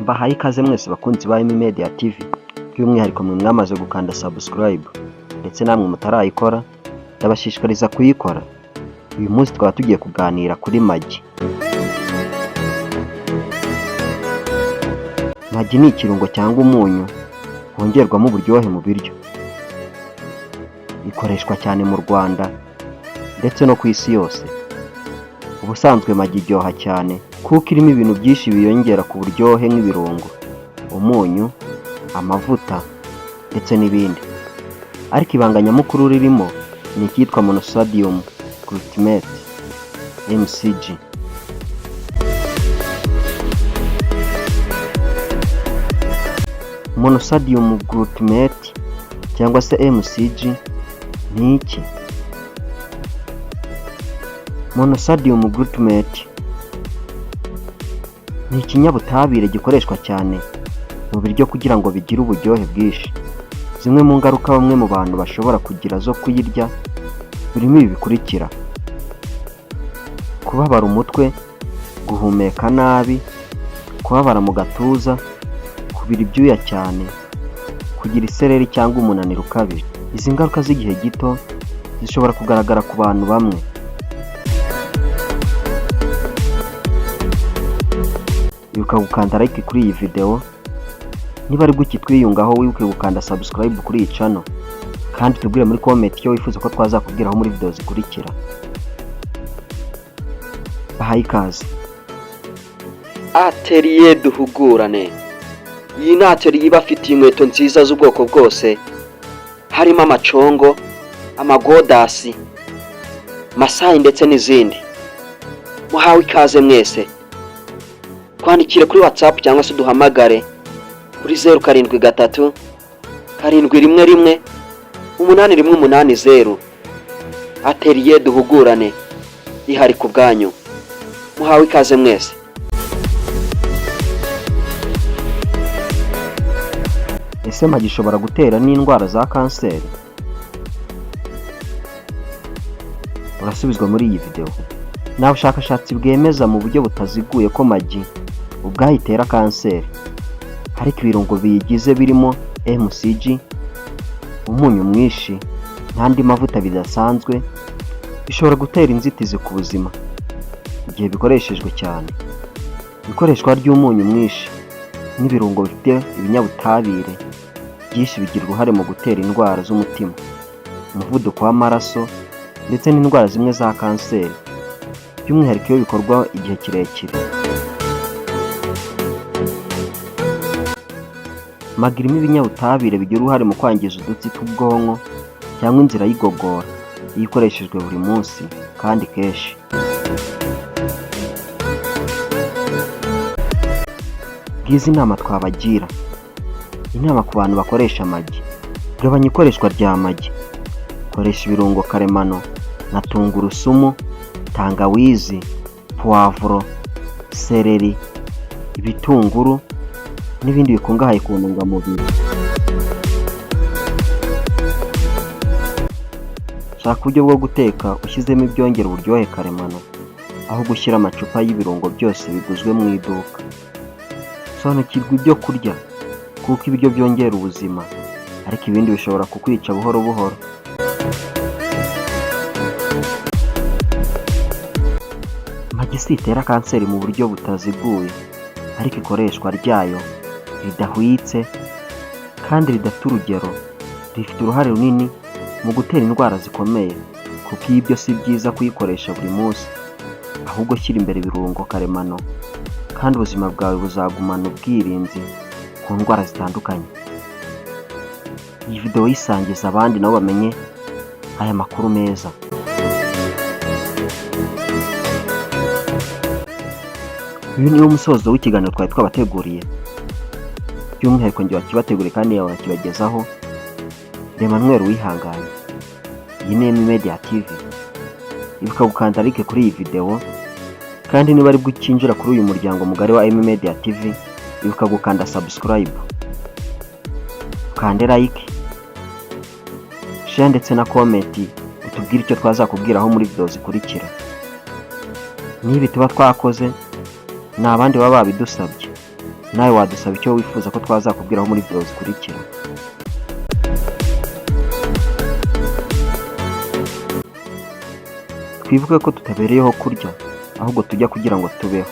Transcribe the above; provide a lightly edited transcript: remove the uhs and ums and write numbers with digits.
Mbahaye ikaze mwese bakunzi ba Menya TV, by'umwihariko mwe mwamaze gukanda subscribe ndetse namwe mutarayikora, ndabashishikariza kuyikora. Uyu munsi twaba tugiye kuganira kuri Maggi. Maggi ni ikirungo cyangwa umunyu hongerwamo uburyohe mu biryo. Ikoreshwa cyane mu Rwanda ndetse no ku isi yose. Ubusanzwe Maggi iryoha cyane kuko irimo ibintu byinshi biyongera ku buryohe nk'ibirungo, umunyu, amavuta ndetse n'ibindi. Ariko ibanga nyamukuru ririmo ni icyitwa monosodium glutamate (MCG). Monosodium glutamate cyangwa se MCG ni iki? Monosodium glutamate ni ikinyabutabire gikoreshwa cyane mu biryo kugira ngo bigire uburyohe bwinshi. Zimwe mu ngaruka bamwe mu bantu bashobora kugira zo kuyirya birimo ibi bikurikira: kubabara umutwe, guhumeka nabi, kubabara mu gatuza, kubira ibyuya cyane, kugira isereri cyangwa umunaniro ukabije. Izi ngaruka z'igihe gito zishobora kugaragara ku bantu bamwe. Ibuka gukanda like kuri iyi video, niba ari gutya twiyungaho wibuke gukanda subscribe kuri iyi channel, kandi tubwire muri comment icyo wifuza ko twazakubwiraho muri video zikurikira. Bahaye ikaze. Atelier duhugurane. Iyi ni atelier iba afitiye inkweto nziza z'ubwoko bwose, harimo amacongo, amagodasi, masayi ndetse n'izindi. Muhawe ikaze mwese. Twandikire kuri WhatsApp cyangwa se duhamagare kuri 073 711 8180. Atelier duhugurane ihari ku bwanyu. Muhawe ikaze mwese. Ese Maggi ishobora gutera n'indwara za kanseri? Urasubizwa muri iyi video. Nta bushakashatsi bwemeza mu buryo butaziguye ko Maggi ubwahitera kanseri, ariko ibirungo biyigize birimo MCG, umunyu mwinshi n'andi mavuta bidasanzwe bishobora gutera inzitizi ku buzima igihe bikoreshejwe cyane. Ikoreshwa ry'umunyu mwinshi n'ibirungo bifite ibinyabutabire byinshi bigira uruhare mu gutera indwara z'umutima, umuvuduko w'amaraso ndetse n'indwara zimwe za kanseri, by'umwihariko iyo bikorwa igihe kirekire. Maggi irimo ibinyabutabire bigira uruhare mu kwangiza udutsi tw'ubwonko cyangwa inzira y'igogora iyo ikoreshejwe buri munsi kandi kenshi. Ngizi inama twabagira. Inama ku bantu bakoresha Maggi: gabanya ikoreshwa rya Maggi. Koresha ibirungo karemano na tungurusumu, tangawizi, poivro, seleri, ibitunguru n'ibindi bikungahaye ku ntungamubiri. Shaka uburyo bwo guteka ushyizemo ibyongera uburyohe karemano aho gushyira amacupa y'ibirungo byose biguzwe mu iduka. Sobanukirwa ibyo kurya kuko ibiryo byongera ubuzima, ariko ibindi bishobora kukwica buhoro buhoro. Maggi itera kanseri mu buryo butaziguye, ariko ikoreshwa ryayo ridahwitse kandi ridafite urugero rifite uruhare runini mu gutera indwara zikomeye. Kuko ibyo si byiza kuyikoresha buri munsi, ahubwo shyira imbere ibirungo karemano kandi ubuzima bwawe buzagumana ubwirinzi ku ndwara zitandukanye. Iyi video yisangiza abandi nabo bamenye aya makuru meza. Uyu ni umusozo w'ikiganiro twari twabateguriye, by'umwihariko njye wakibateguriye kandi yawe wakibagezaho Reba wihanganye. Iyi ni Menya TV. Ibuka gukanda like kuri iyi video, kandi niba ari bwukinjira kuri uyu muryango mugari wa Menya TV, ibuka gukanda subscribe, ukande like, share ndetse na comment utubwire icyo twazakubwiraho muri video zikurikira. Niba tuba twakoze n'abandi baba babidusabye, nawe wadusaba icyo wifuza ko twazakubwiraho muri video zikurikira. Twibuke ko tutabereyeho kurya, ahubwo tujya kugira ngo tubeho.